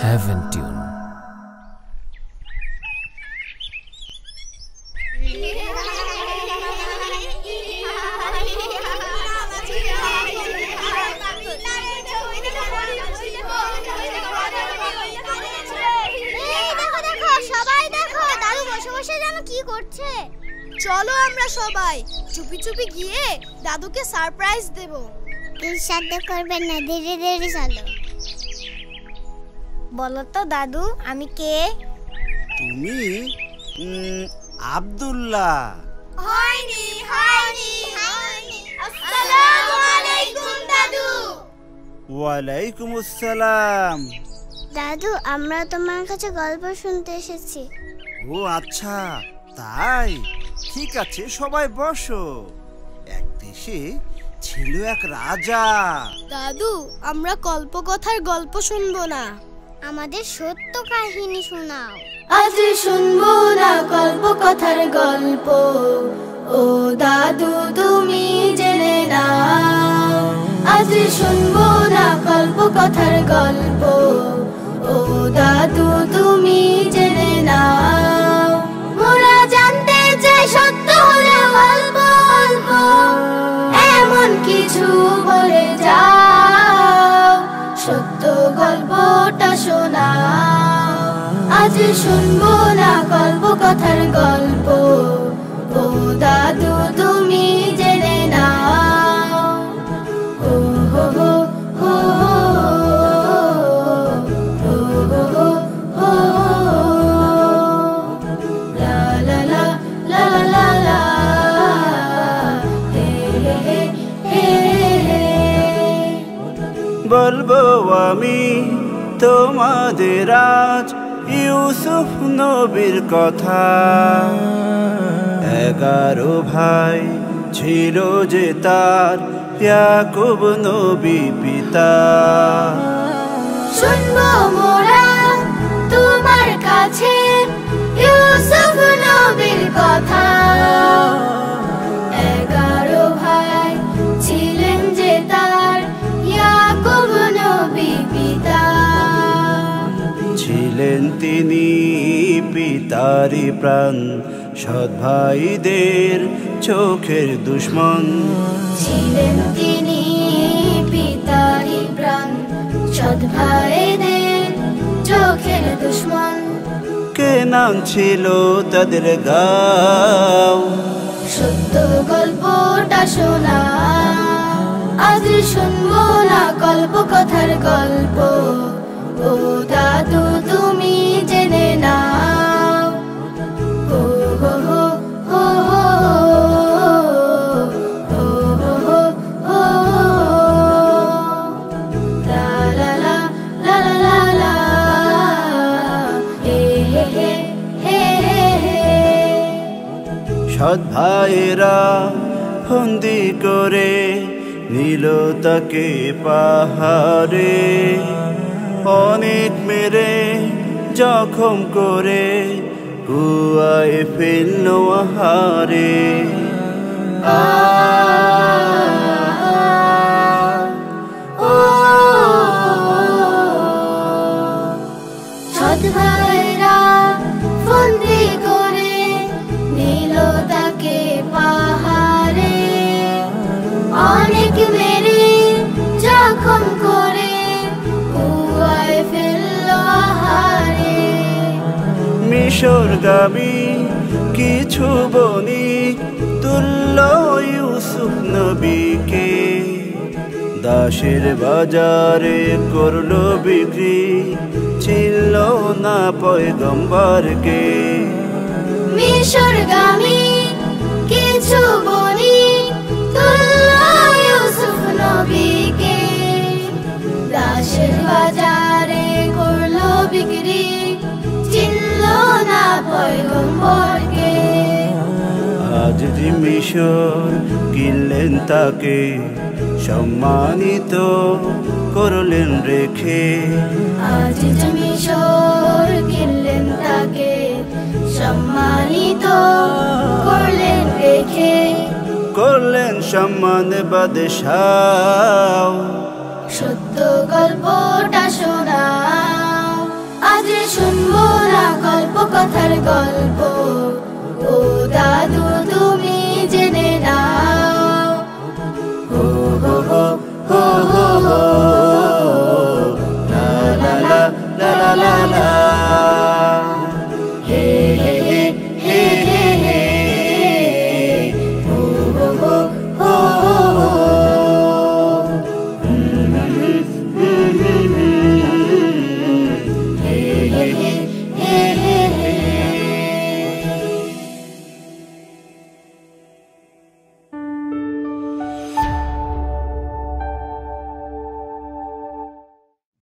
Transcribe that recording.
Heaven Tune. চলো আমরা সবাই চুপি চুপি গিয়ে দাদুকে সারপ্রাইজ দেব। সাধ্য করবে না, ধীরে ধীরে চলো। বলো তো দাদু, আমি কে? তুমি আব্দুল্লাহ। হয়নি হয়নি হয়নি। আসসালামু আলাইকুম দাদু। ওয়ালাইকুম আসসালাম। দাদু, আমরা তোমার কাছে গল্প শুনতে এসেছি। ও আচ্ছা, তাই? ঠিক আছে, সবাই বসো। এক দেশে ছিল এক রাজা। দাদু, আমরা কল্পকথার গল্প শুনবো না, আমাদের সত্য কাহিনী শোনাও। আজ শুনবো না কল্পকথার গল্প, ও দাদু তুমি জেনে নাও। আজ শুনবো না কল্পকথার গল্প, ও দাদু তুমি জেনে নাও। মোরা জানতে চাই সত্য হলে অল্প অল্প, এমন কিছু বলে যাও, সত্য গল্পটা শোনাও। আজ শুনবো না কল্পকথার গল্প, ও দাদু তুমি জেনে নাও। ও হো হো হো হো হো হো, লা লা লা লা লা লা, হে হে হে হে। বলবো আমি তোমাদের আজ ইউসুফ নবীর কথা। 11 ভাই ছিল যে তার, ইয়াকুব নবী পিতা। শুনবো মোরা তোমার কাছে ইউসুফ নবীর কথা। 11 ভাই ছিলেন যে তার, ইয়াকুব নবী পিতা। ছিলেন তিনি পিতারি প্রাণ, সৎ ভাইদের চোখের দুশ্মন। ছিলেন তিনি পিতারি প্রাণ, সৎ ভাইদের চোখের দুশ্মন। কেনান ছিল তাদের গাঁও, সত্য গল্পটা শোনা। আজ শুনবো না কল্পকথার গল্প, ও দাদু তুমি জেনে নাও। ও হো হো হো হো হো হো, লা লা লা লা লা লা, হে হে হে হে। সৎ ভাইয়েরা ফন্দি করে নিল তাকে পাহাড়ে। অনেক মেরে জখম করে কুয়ায় ফেলল আহারে। সৎ ভাইরা ফন্দি করে নিল তাকে পাহাড়ে। অনেক মেরে জখম করে কুয়ায় ফেলল আহারে। মিশরগামী কিছু বণিক তুল্য ইউসুফ নবীকে। দাসের বাজারে করলো বিক্রি, ছিল না পয়গম্বরকে। মিশরগামী কিছু বণিক তুল্য ইউসুফ নবীকে। দাসের বাজারে করলো বিক্রি, চিনল না পয়গম্বরকে। আজ যে মিশর কিনলেন তাকে, সম্মানিত করলেন রেখে। আজ যে মিশর কিনলেন তাকে, সম্মানিত করলেন রেখে। করলেন সম্মান বাদশাহ। সত্য গল্পটা শোনাও। গাথার গল্প ও দাদু তুমি জেনে নাও। হো হো হো হো হো হো, লা লা লা লা লা লা লা, হে হে হে হে হে হে, হো হো হো হো হো, হে হে হে হে